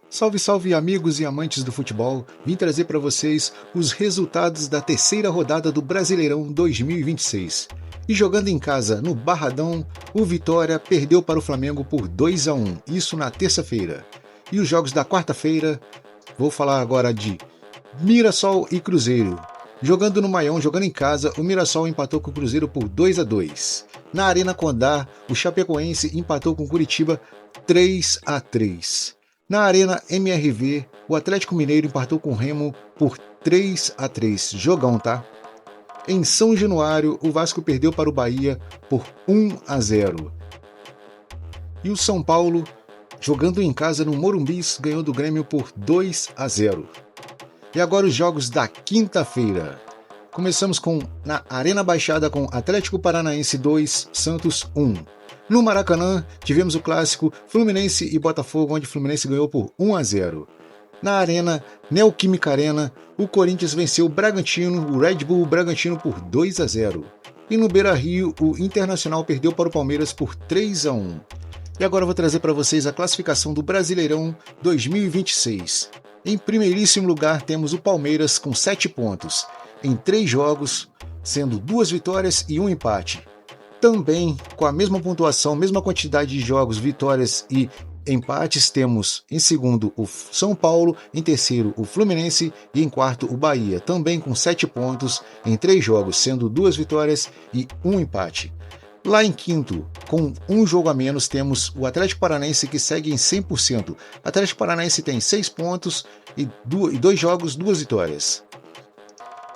Salve, salve amigos e amantes do futebol, vim trazer para vocês os resultados da terceira rodada do Brasileirão 2026. E jogando em casa, no Barradão, o Vitória perdeu para o Flamengo por 2-1, isso na terça-feira. E os jogos da quarta-feira, vou falar agora de Mirassol e Cruzeiro. Jogando no Maião, jogando em casa, o Mirassol empatou com o Cruzeiro por 2-2. Na Arena Condá, o Chapecoense empatou com o Curitiba 3-3. Na Arena MRV, o Atlético Mineiro empatou com o Remo por 3-3. Jogão, tá? Em São Januário, o Vasco perdeu para o Bahia por 1-0. E o São Paulo, jogando em casa no Morumbi, ganhou do Grêmio por 2-0. E agora os jogos da quinta-feira. Começamos na Arena Baixada com Atlético Paranaense 2, Santos 1. No Maracanã, tivemos o clássico Fluminense e Botafogo, onde o Fluminense ganhou por 1-0. Na Arena Neoquímica Arena, o Corinthians venceu o Bragantino, o Red Bull Bragantino por 2-0. E no Beira-Rio, o Internacional perdeu para o Palmeiras por 3-1. E agora eu vou trazer para vocês a classificação do Brasileirão 2026. Em primeiríssimo lugar, temos o Palmeiras com 7 pontos, em 3 jogos, sendo 2 vitórias e 1 empate. Também, com a mesma pontuação, mesma quantidade de jogos, vitórias e empates, temos em segundo o São Paulo, em terceiro o Fluminense e em quarto o Bahia, também com 7 pontos em 3 jogos, sendo 2 vitórias e 1 empate. Lá em quinto, com 1 jogo a menos, temos o Atlético Paranaense que segue em 100%. O Atlético Paranaense tem 6 pontos e 2 jogos, 2 vitórias.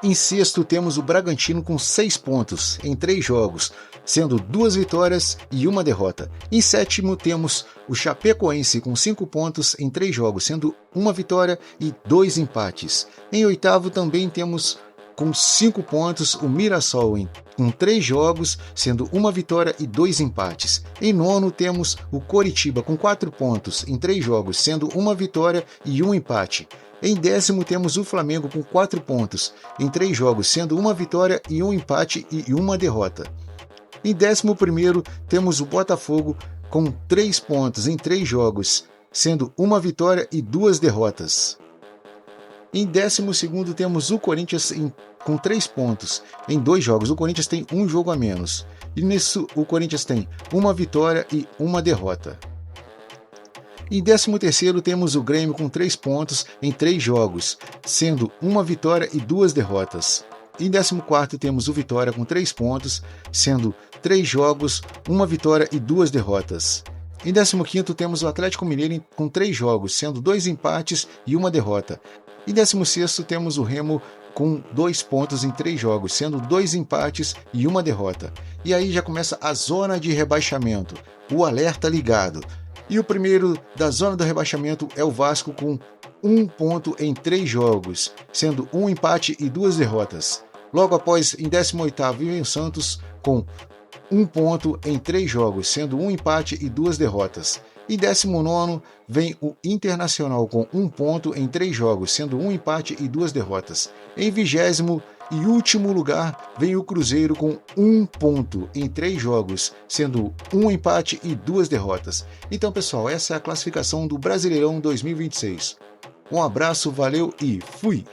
Em sexto, temos o Bragantino com 6 pontos em 3 jogos, sendo 2 vitórias e 1 derrota. Em sétimo, temos o Chapecoense com 5 pontos em 3 jogos, sendo 1 vitória e 2 empates. Em oitavo, também temos com 5 pontos o Mirassol com 3 jogos, sendo 1 vitória e 2 empates. Em nono, temos o Coritiba com 4 pontos em 3 jogos, sendo 1 vitória e 1 empate. Em décimo, temos o Flamengo com 4 pontos em 3 jogos, sendo 1 vitória e 1 empate e 1 derrota. Em 11º, temos o Botafogo com 3 pontos em 3 jogos, sendo 1 vitória e 2 derrotas. Em 12º, temos o Corinthians com 3 pontos em 2 jogos. O Corinthians tem 1 jogo a menos. E nisso, o Corinthians tem 1 vitória e 1 derrota. Em 13º, temos o Grêmio com 3 pontos em 3 jogos, sendo 1 vitória e 2 derrotas. Em 14º, temos o Vitória com 3 pontos, sendo 3 jogos, 1 vitória e 2 derrotas. Em 15º, temos o Atlético Mineiro com 3 jogos, sendo 2 empates e 1 derrota. Em 16º, temos o Remo com 2 pontos em 3 jogos, sendo 2 empates e 1 derrota. E aí já começa a zona de rebaixamento, o alerta ligado. E o primeiro da zona do rebaixamento é o Vasco com 1 ponto em 3 jogos, sendo 1 empate e 2 derrotas. Logo após, em 18º, vem o Santos com 1 ponto em 3 jogos, sendo 1 empate e 2 derrotas. Em 19º, vem o Internacional com 1 ponto em 3 jogos, sendo 1 empate e 2 derrotas. Em 20º e último lugar, vem o Cruzeiro com 1 ponto em 3 jogos, sendo 1 empate e 2 derrotas. Então, pessoal, essa é a classificação do Brasileirão 2026. Um abraço, valeu e fui!